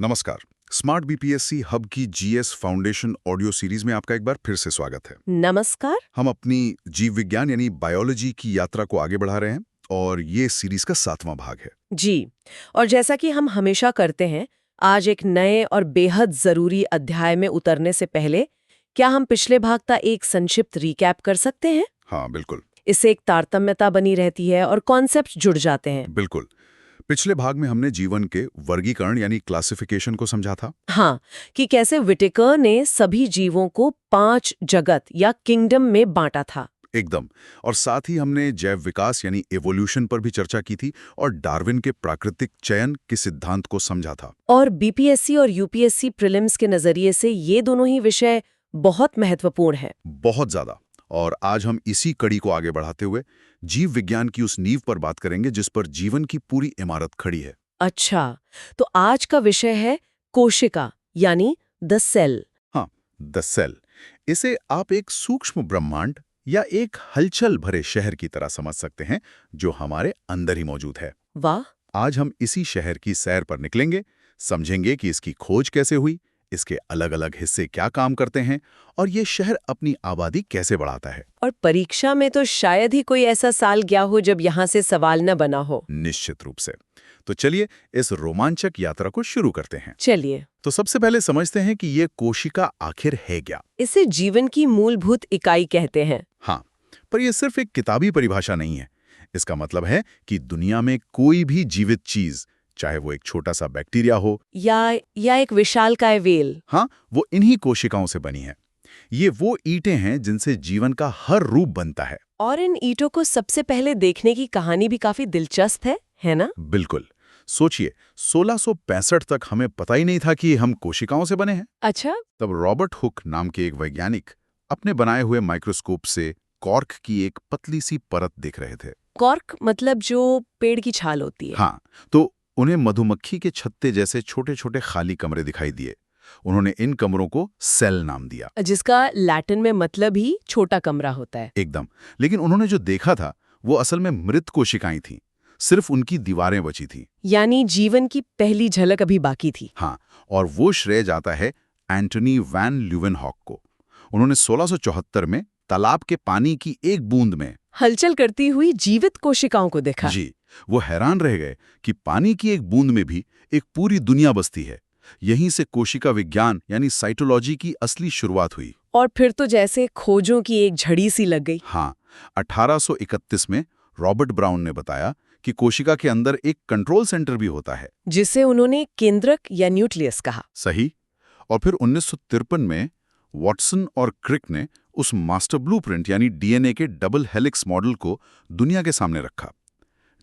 नमस्कार। Smart BPSC hub की GS foundation audio series में आपका एक बार फिर से स्वागत है। नमस्कार। हम अपनी जीव विज्ञान यानी बायोलॉजी की यात्रा को आगे बढ़ा रहे हैं और ये सीरीज का 7वां भाग है। जी, और जैसा कि हम हमेशा करते हैं, आज एक नए और बेहद जरूरी अध्याय में उतरने से पहले क्या हम पिछले भाग का एक संक्षिप्त रिकैप कर सकते हैं? हाँ बिल्कुल। इससे एक तारतम्यता बनी रहती है और कॉन्सेप्ट जुड़ जाते हैं। बिल्कुल। पिछले भाग में हमने जीवन के वर्गीकरण यानी क्लासिफिकेशन को समझा था। हाँ, कि कैसे विटेकर ने सभी जीवों को 5 जगत या किंगडम में बांटा था। एकदम। और साथ ही हमने जैव विकास यानी एवोल्यूशन पर भी चर्चा की थी और डार्विन के प्राकृतिक चयन के सिद्धांत को समझा था। और बीपीएससी और यूपीएससी प्रीलिम्स के नजरिए से ये दोनों ही विषय बहुत महत्वपूर्ण है। बहुत ज्यादा। और आज हम इसी कड़ी को आगे बढ़ाते हुए जीव विज्ञान की उस नींव पर बात करेंगे जिस पर जीवन की पूरी इमारत खड़ी है। अच्छा, तो आज का विषय है कोशिका यानी द सेल। हाँ, द सेल। इसे आप एक सूक्ष्म ब्रह्मांड या एक हलचल भरे शहर की तरह समझ सकते हैं जो हमारे अंदर ही मौजूद है। वाह! आज हम इसी शहर की सैर पर निकलेंगे, समझेंगे कि इसकी खोज कैसे हुई, इसके अलग अलग हिस्से क्या काम करते हैं और ये शहर अपनी आबादी कैसे बढ़ाता है। और परीक्षा में तो शायद ही कोई ऐसा साल गया हो जब यहाँ से सवाल न बना हो। निश्चित रूप से। तो चलिए इस रोमांचक यात्रा को शुरू करते हैं। चलिए, तो सबसे पहले समझते हैं कि ये कोशिका आखिर है क्या। इसे जीवन की मूलभूत इकाई कहते हैं। हाँ, पर यह सिर्फ एक किताबी परिभाषा नहीं है। इसका मतलब है कि दुनिया में कोई भी जीवित चीज, चाहे वो एक छोटा सा बैक्टीरिया हो या एक विशालकाय वेल, हाँ, वो इन्हीं कोशिकाओं से बनी है। ये वो ईंटें हैं जिनसे जीवन का हर रूप बनता है। और इन ईंटों को सबसे पहले देखने की कहानी भी काफी दिलचस्प है ना? बिल्कुल। सोचिए, 1665 तक हमें पता ही नहीं था कि हम कोशिकाओं से बने हैं। अच्छा। तब रॉबर्ट हुक नाम के एक वैज्ञानिक अपने बनाए हुए माइक्रोस्कोप से कॉर्क की एक पतली सी परत देख रहे थे। कॉर्क मतलब जो पेड़ की छाल होती है। हाँ, तो उन्हें मधुमक्खी के छत्ते जैसे छोटे छोटे खाली कमरे दिखाई दिए। उन्होंने इन कमरों को सेल नाम दिया। जिसका लैटिन में मतलब ही छोटा कमरा होता है। एकदम। लेकिन उन्होंने जो देखा था वो असल में मृत कोशिकाएं थीं। सिर्फ उनकी दीवारें बची थीं। यानी जीवन की पहली झलक अभी बाकी थी। हाँ, और वो श्रेय जाता है एंटनी वैन ल्यूवेनहॉक को। उन्होंने 1674 में तालाब के पानी की एक बूंद में हलचल करती हुई जीवित कोशिकाओं को देखा। जी, वो हैरान रह गए कि पानी की एक बूंद में भी एक पूरी दुनिया बसती है। यहीं से कोशिका विज्ञान यानी साइटोलॉजी की असली शुरुआत हुई। और फिर तो जैसे खोजों की एक झड़ी सी लग गई। हाँ, 1831 में रॉबर्ट ब्राउन ने बताया कि कोशिका के अंदर एक कंट्रोल सेंटर भी होता है, जिसे उन्होंने केंद्रक या न्यूक्लियस कहा। सही। और फिर 1953 में वॉटसन और क्रिक ने उस मास्टर ब्लूप्रिंट यानी डीएनए के डबल हेलिक्स मॉडल को दुनिया के सामने रखा,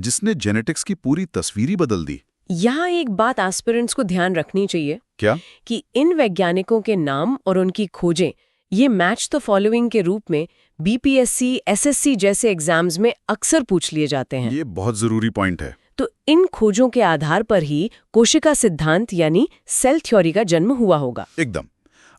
जिसने जेनेटिक्स की पूरी तस्वीर ही बदल दी। यहाँ एक बात एस्पिरेंट्स को ध्यान रखनी चाहिए। क्या? कि इन वैज्ञानिकों के नाम और उनकी खोजें ये मैच द फॉलोइंग के रूप में बीपीएससी, एसएससी जैसे एग्जाम्स में अक्सर पूछ लिए जाते हैं। ये बहुत जरूरी पॉइंट है। तो इन खोजों के आधार पर ही कोशिका सिद्धांत यानी सेल थ्योरी का जन्म हुआ होगा। एकदम।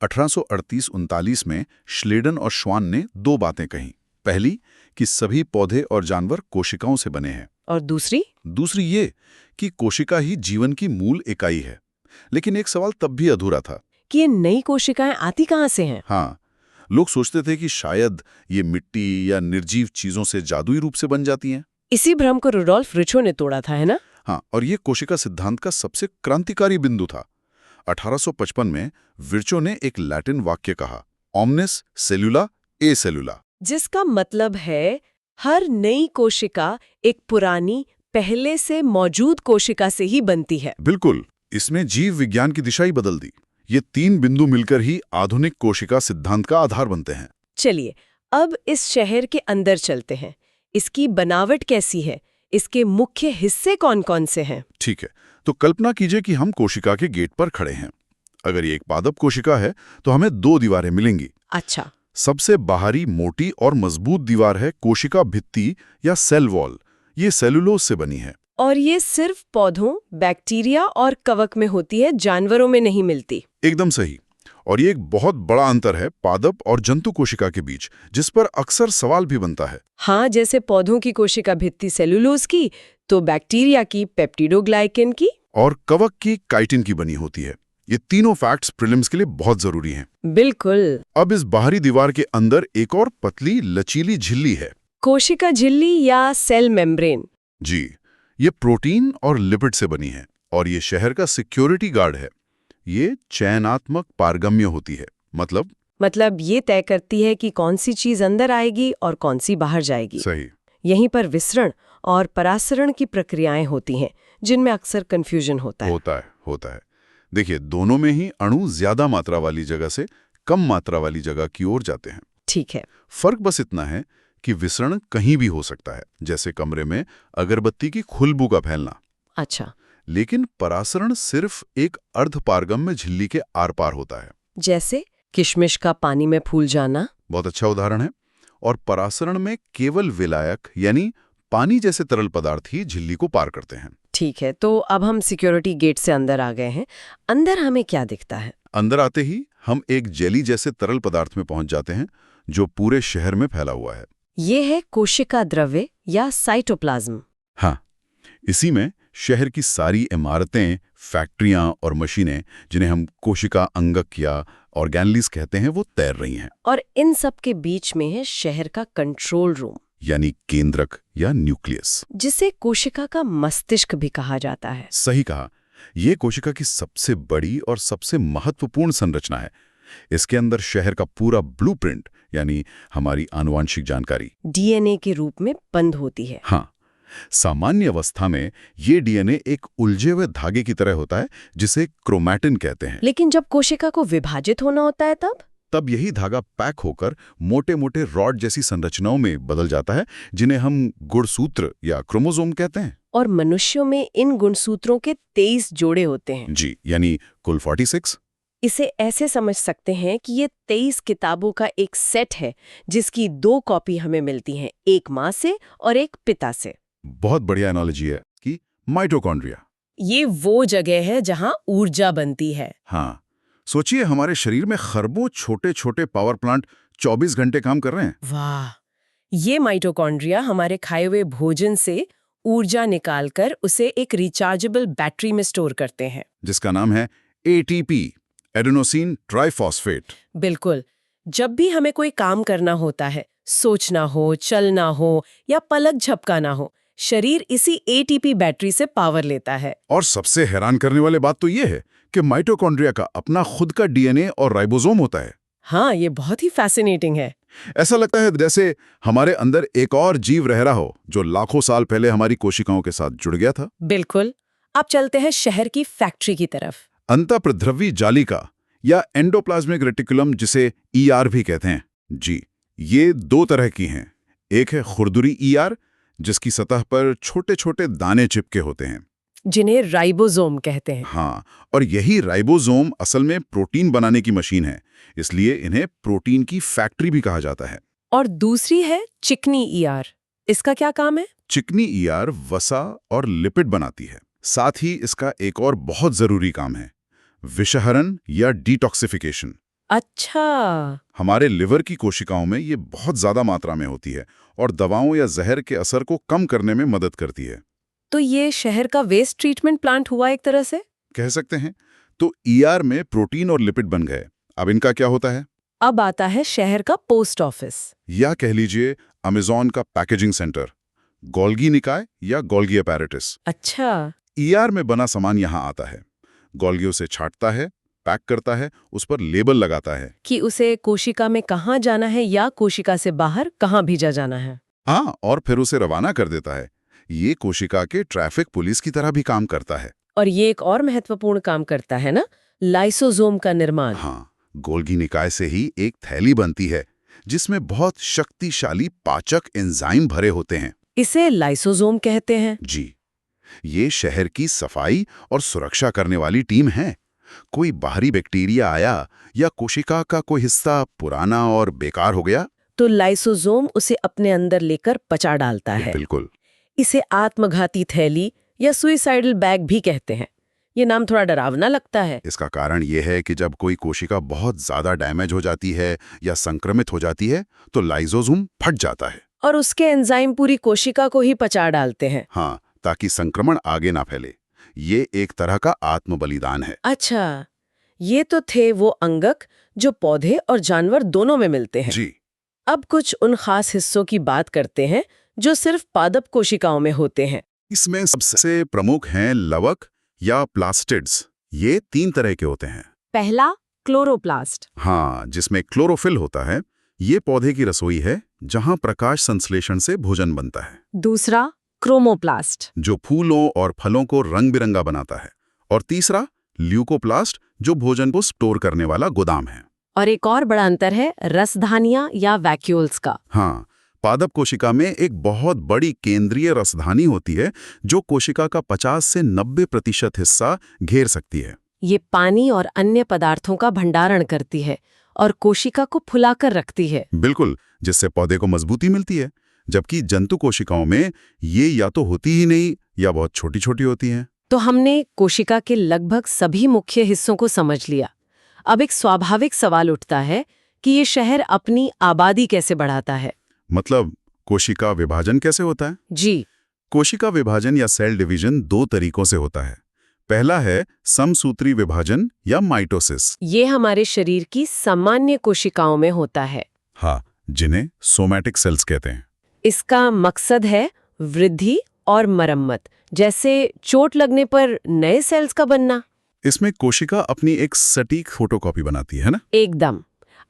1838-39 में श्लेडन और श्वान ने दो बातें कहीं। पहली कि सभी पौधे और जानवर कोशिकाओं से बने हैं। और दूसरी ये कि कोशिका ही जीवन की मूल इकाई है। लेकिन एक सवाल तब भी अधूरा था कि ये नई कोशिकाएं आती कहाँ से हैं? हाँ, लोग सोचते थे कि शायद ये मिट्टी या निर्जीव चीजों से जादुई रूप से बन जाती हैं। इसी भ्रम को रुडोल्फ रिचो ने तोड़ा था, है ना? हाँ, और ये कोशिका सिद्धांत का सबसे क्रांतिकारी बिंदु था। 1855 में विर्चो ने एक लैटिन वाक्य कहा, ओमनिस सेल्युला ए सेल्युला, जिसका मतलब है हर नई कोशिका एक पुरानी पहले से मौजूद कोशिका से ही बनती है। बिल्कुल। इसने जीव विज्ञान की दिशा ही बदल दी। ये तीन बिंदु मिलकर ही आधुनिक कोशिका सिद्धांत का आधार बनते हैं। चलिए अब इस शहर के अंदर चलते हैं। इसकी बनावट कैसी है? इसके मुख्य हिस्से कौन-कौन से हैं? ठीक है, तो कल्पना कीजिए कि हम कोशिका के गेट पर खड़े हैं। अगर ये एक पादप कोशिका है तो हमें दो दीवारें मिलेंगी। अच्छा। सबसे बाहरी मोटी और मजबूत दीवार है कोशिका भित्ति या सेल वॉल। ये सेलुलोज से बनी है। और ये सिर्फ पौधों, बैक्टीरिया और कवक में होती है, जानवरों में नहीं मिलती। एकदम सही। और ये एक बहुत बड़ा अंतर है पादप और जंतु कोशिका के बीच, जिस पर अक्सर सवाल भी बनता है। हाँ, जैसे पौधों की कोशिका भित्ति सेलुलोज की, तो बैक्टीरिया की पेप्टिडोग्लाइकेन की। और कवक की काइटिन की बनी होती है। ये तीनों फैक्ट्स प्रीलिम्स के लिए बहुत जरूरी हैं। बिल्कुल। अब इस बाहरी दीवार के अंदर एक और पतली लचीली झिल्ली है। कोशिका झिल्ली या सेल मेम्ब्रेन। जी, ये प्रोटीन और लिपिड से बनी है और ये शहर का सिक्योरिटी गार्ड है। ये चयनात्मक पारगम्य होती है, मतलब ये तय करती है कि कौन सी चीज अंदर आएगी और कौन सी बाहर जाएगी। सही। यहीं पर विसरण और परासरण की प्रक्रियाएं होती हैं, जिनमें अक्सर कंफ्यूजन होता है। देखिए, दोनों में ही अणु ज्यादा मात्रा वाली जगह से कम मात्रा वाली जगह की ओर जाते हैं। ठीक है। फर्क बस इतना है कि विसरण कहीं भी हो सकता है, जैसे कमरे में अगरबत्ती की खुशबू का फैलना। अच्छा। लेकिन परासरण सिर्फ एक अर्धपारगम्य झिल्ली के आर पार होता है। जैसे किशमिश का पानी में फूल जाना। बहुत अच्छा उदाहरण है। और परासरण में केवल विलायक यानी पानी जैसे तरल पदार्थ ही झिल्ली को पार करते हैं। ठीक है, तो अब हम सिक्योरिटी गेट से अंदर आ गए हैं। अंदर हमें क्या दिखता है? अंदर आते ही हम एक जेली जैसे तरल पदार्थ में पहुंच जाते हैं, जो पूरे शहर में फैला हुआ है। ये है कोशिका द्रव्य या साइटोप्लाज्म। हाँ, इसी में शहर की सारी इमारतें, फैक्ट्रियां और मशीनें, जिन्हें हम कोशिका अंगक या ऑर्गेनलीज कहते हैं, वो तैर रही हैं। और इन सब के बीच में है शहर का कंट्रोल रूम, यानी केंद्रक या न्यूक्लियस, जिसे कोशिका का मस्तिष्क भी कहा जाता है। सही कहा। ये कोशिका की सबसे बड़ी और सबसे महत्वपूर्ण संरचना है। इसके अंदर शहर का पूरा ब्लूप्रिंट यानी हमारी आनुवांशिक जानकारी डीएनए के रूप में बंद होती है। हाँ, सामान्य अवस्था में ये डीएनए एक उलझे हुए धागे की तरह होता है, जिसे क्रोमैटिन कहते हैं। लेकिन जब कोशिका को विभाजित होना होता है तब यही धागा पैक होकर मोटे मोटे रॉड जैसी संरचनाओं में बदल जाता है, जिन्हें हम गुणसूत्र या क्रोमोसोम कहते हैं। और मनुष्यों में इन गुणसूत्रों के 23 जोड़े होते हैं। जी, यानी कुल 46। इसे ऐसे समझ सकते हैं कि ये 23 किताबों का एक सेट है, जिसकी 2 कॉपी हमें मिलती हैं, एक माँ से और एक पिता से। बहुत बढ़िया एनालॉजी है कि माइटोकॉन्ड्रिया ये वो जगह है जहां ऊर्जा बनती है। हाँ, सोचिए, हमारे शरीर में खरबों छोटे छोटे पावर प्लांट 24 घंटे काम कर रहे हैं। वाह! ये माइटोकॉन्ड्रिया हमारे खाए हुए भोजन से ऊर्जा निकालकर उसे एक रिचार्जेबल बैटरी में स्टोर करते हैं, जिसका नाम है एटीपी, एडेनोसिन ट्राइफॉस्फेट। बिल्कुल। जब भी हमें कोई काम करना होता है, सोचना हो, चलना हो या पलक झपकाना हो, शरीर इसी एटीपी बैटरी से पावर लेता है। और सबसे हैरान करने वाली बात तो ये है कि माइटोकॉन्ड्रिया का अपना खुद का डीएनए और राइबोसोम होता है। हाँ, ये बहुत ही फैसिनेटिंग है। ऐसा लगता है जैसे हमारे अंदर एक और जीव रह रहा हो, जो लाखों साल पहले हमारी कोशिकाओं के साथ जुड़ गया था। बिल्कुल। अब चलते हैं शहर की फैक्ट्री की तरफ। अंतःप्रद्रवी जालिका या एंडोप्लाज्मिक रेटिकुलम, जिसे ईआर भी कहते हैं। जी, ये 2 तरह की हैं। एक है खुरदुरी ईआर, जिसकी सतह पर छोटे छोटे दाने चिपके होते हैं, जिन्हें राइबोसोम कहते हैं। हाँ, और यही राइबोसोम असल में प्रोटीन बनाने की मशीन है, इसलिए इन्हें प्रोटीन की फैक्ट्री भी कहा जाता है। और दूसरी है चिकनी ईआर। इसका क्या काम है? चिकनी ईआर वसा और लिपिड बनाती है। साथ ही इसका एक और बहुत जरूरी काम है, विषहरण या डिटॉक्सिफिकेशन। अच्छा। हमारे लिवर की कोशिकाओं में ये बहुत ज्यादा मात्रा में होती है और दवाओं या जहर के असर को कम करने में मदद करती है। तो ये शहर का वेस्ट ट्रीटमेंट प्लांट हुआ एक तरह से, कह सकते हैं। तो ईआर में प्रोटीन और लिपिड बन गए। अब इनका क्या होता है? अब आता है शहर का पोस्ट ऑफिस, या कह लीजिए अमेज़न का पैकेजिंग सेंटर, गोल्गी निकाय या गोल्गी अपैरेटस। अच्छा। ईआर में बना सामान यहाँ आता है, गोल्गी उसे छांटता है, पैक करता है, उस पर लेबल लगाता है कि उसे कोशिका में कहाँ जाना है या कोशिका से बाहर कहाँ भेजा जाना है। हाँ, और फिर उसे रवाना कर देता है। ये कोशिका के ट्रैफिक पुलिस की तरह भी काम करता है। और ये एक और महत्वपूर्ण काम करता है ना, लाइसोसोम का निर्माण। हाँ, गोल्गी निकाय से ही एक थैली बनती है, जिसमें बहुत शक्तिशाली पाचक एंजाइम भरे होते हैं। इसे लाइसोसोम कहते हैं। जी, ये शहर की सफाई और सुरक्षा करने वाली टीम है। कोई बाहरी बैक्टीरिया आया या कोशिका का कोई हिस्सा पुराना और बेकार हो गया, तो लाइसोसोम उसे अपने अंदर लेकर पचा डालता है। बिल्कुल। इसे आत्मघाती थैली या सुइसाइडल बैग भी कहते हैं। ये नाम थोड़ा डरावना लगता है। इसका कारण ये है कि जब कोई कोशिका बहुत ज्यादा डैमेज हो जाती है या संक्रमित हो जाती है, तो लाइसोसोम फट जाता है और उसके एंजाइम पूरी कोशिका को ही पचा डालते हैं। हाँ, ताकि संक्रमण आगे ना फैले। ये एक तरह का आत्म बलिदान है। अच्छा, ये तो थे वो अंगक जो पौधे और जानवर दोनों में मिलते हैं। जी। अब कुछ उन खास हिस्सों की बात करते हैं जो सिर्फ पादप कोशिकाओं में होते हैं। इसमें सबसे प्रमुख हैं लवक या प्लास्टिड्स। ये 3 तरह के होते हैं। पहला क्लोरोप्लास्ट। हाँ, जिसमें क्लोरोफिल होता है। ये पौधे की रसोई है जहां प्रकाश संश्लेषण से भोजन बनता है। दूसरा क्रोमोप्लास्ट। जो फूलों और फलों को रंग बिरंगा बनाता है। और तीसरा ल्यूकोप्लास्ट, जो भोजन को स्टोर करने वाला गोदाम है। और एक और बड़ा अंतर है रसधानियां या वैक्यूल्स का। हाँ, पादप कोशिका में एक बहुत बड़ी केंद्रीय रसधानी होती है जो कोशिका का 50 से 90% हिस्सा घेर सकती है। ये पानी और अन्य पदार्थों का भंडारण करती है और कोशिका को फुलाकर रखती है। बिल्कुल, जिससे पौधे को मजबूती मिलती है। जबकि जंतु कोशिकाओं में ये या तो होती ही नहीं या बहुत छोटी छोटी होती हैं। तो हमने कोशिका के लगभग सभी मुख्य हिस्सों को समझ लिया। अब एक स्वाभाविक सवाल उठता है कि ये शहर अपनी आबादी कैसे बढ़ाता है। मतलब कोशिका विभाजन कैसे होता है? जी, कोशिका विभाजन या सेल डिवीजन 2 तरीकों से होता है। पहला है समसूत्री विभाजन या माइटोसिस। ये हमारे शरीर की सामान्य कोशिकाओं में होता है। हाँ, जिन्हें सोमैटिक सेल्स कहते हैं। इसका मकसद है वृद्धि और मरम्मत, जैसे चोट लगने पर नए सेल्स का बनना। इसमें कोशिका अपनी एक सटीक फोटोकॉपी बनाती है ना? एकदम।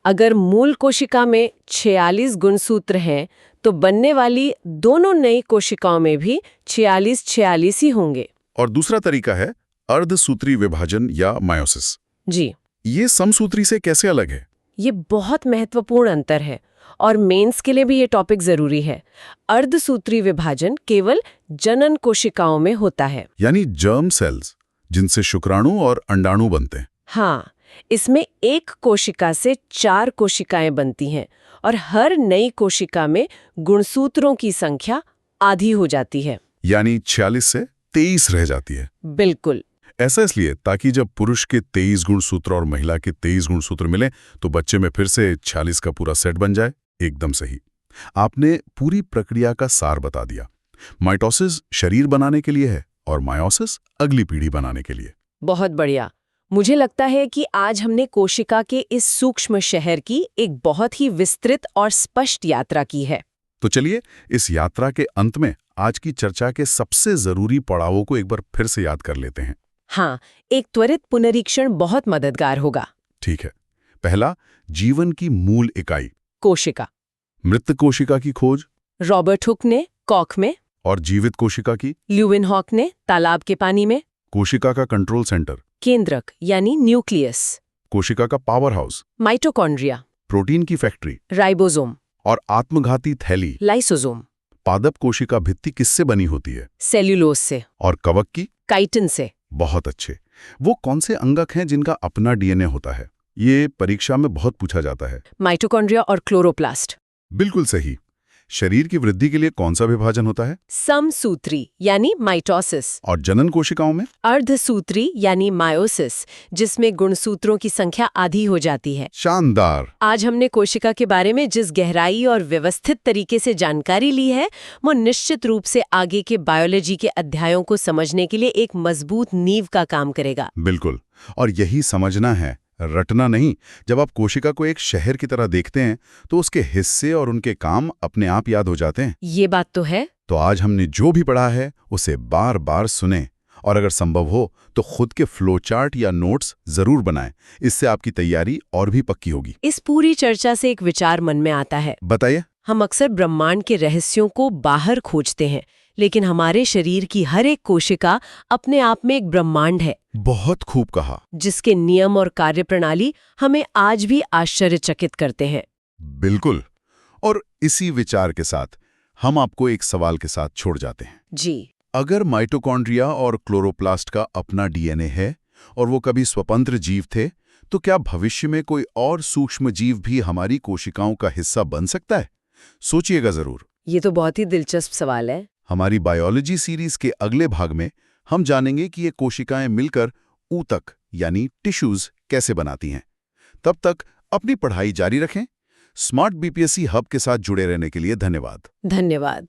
अगर मूल कोशिका में 46 गुणसूत्र हैं, तो बनने वाली दोनों नई कोशिकाओं में भी 46 ही होंगे। और दूसरा तरीका है अर्धसूत्री विभाजन या मायोसिस। जी, ये समसूत्री से कैसे अलग है? ये बहुत महत्वपूर्ण अंतर है और मेंस के लिए भी ये टॉपिक जरूरी है। अर्धसूत्री विभाजन केवल जनन कोशिकाओं में होता है। यानी जर्म सेल्स, जिनसे शुक्राणु और अंडाणु बनते हैं। हाँ, इसमें एक कोशिका से 4 कोशिकाएं बनती हैं और हर नई कोशिका में गुणसूत्रों की संख्या आधी हो जाती है। यानी 46 से 23 रह जाती है। बिल्कुल। ऐसा इसलिए ताकि जब पुरुष के 23 गुणसूत्र और महिला के 23 गुणसूत्र मिले तो बच्चे में फिर से 46 का पूरा सेट बन जाए। एकदम सही। आपने पूरी प्रक्रिया का सार बता दिया। माइटोसिस शरीर बनाने के लिए है और मायोसिस अगली पीढ़ी बनाने के लिए। बहुत बढ़िया। मुझे लगता है कि आज हमने कोशिका के इस सूक्ष्म शहर की एक बहुत ही विस्तृत और स्पष्ट यात्रा की है। तो चलिए इस यात्रा के अंत में आज की चर्चा के सबसे जरूरी पड़ावों को एक बार फिर से याद कर लेते हैं। हाँ, एक त्वरित पुनरीक्षण बहुत मददगार होगा। ठीक है। पहला, जीवन की मूल इकाई कोशिका। मृत कोशिका की खोज। रॉबर्ट हुक ने कॉक में, और जीवित कोशिका की ल्यूविनहॉक ने तालाब के पानी में। कोशिका का कंट्रोल सेंटर, केंद्रक यानी न्यूक्लियस। कोशिका का पावर हाउस, माइटोकॉन्ड्रिया। प्रोटीन की फैक्ट्री, राइबोसोम। और आत्मघाती थैली लाइसोसोम। पादप कोशिका भित्ति किससे बनी होती है? सेल्यूलोज से। और कवक की? काइटिन से। बहुत अच्छे। वो कौन से अंगक हैं जिनका अपना डीएनए होता है? ये परीक्षा में बहुत पूछा जाता है। माइटोकॉन्ड्रिया और क्लोरोप्लास्ट। बिल्कुल सही। शरीर की वृद्धि के लिए कौन सा विभाजन होता है? समसूत्री यानी माइटोसिस। और जनन कोशिकाओं में? अर्धसूत्री यानी मायोसिस, जिसमें गुणसूत्रों की संख्या आधी हो जाती है। शानदार। आज हमने कोशिका के बारे में जिस गहराई और व्यवस्थित तरीके से जानकारी ली है, वो निश्चित रूप से आगे के बायोलॉजी के अध्यायों को समझने के लिए एक मजबूत नींव का काम करेगा। बिल्कुल। और यही समझना है, रटना नहीं। जब आप कोशिका को एक शहर की तरह देखते हैं तो उसके हिस्से और उनके काम अपने आप याद हो जाते हैं। ये बात तो है। तो आज हमने जो भी पढ़ा है उसे बार बार सुने और अगर संभव हो तो खुद के फ्लो चार्ट या नोट्स जरूर बनाएं। इससे आपकी तैयारी और भी पक्की होगी। इस पूरी चर्चा से एक विचार मन में आता है। बताइए। हम अक्सर ब्रह्मांड के रहस्यों को बाहर खोजते हैं, लेकिन हमारे शरीर की हर एक कोशिका अपने आप में एक ब्रह्मांड है। बहुत खूब कहा। जिसके नियम और कार्यप्रणाली हमें आज भी आश्चर्यचकित करते हैं। बिल्कुल। और इसी विचार के साथ हम आपको एक सवाल के साथ छोड़ जाते हैं। जी। अगर माइटोकॉन्ड्रिया और क्लोरोप्लास्ट का अपना डीएनए है और वो कभी स्वतंत्र जीव थे, तो क्या भविष्य में कोई और सूक्ष्म जीव भी हमारी कोशिकाओं का हिस्सा बन सकता है? सोचिएगा जरूर। ये तो बहुत ही दिलचस्प सवाल है। हमारी बायोलॉजी सीरीज के अगले भाग में हम जानेंगे कि ये कोशिकाएं मिलकर ऊतक यानी टिश्यूज कैसे बनाती हैं। तब तक अपनी पढ़ाई जारी रखें। स्मार्ट बीपीएससी हब के साथ जुड़े रहने के लिए धन्यवाद। धन्यवाद।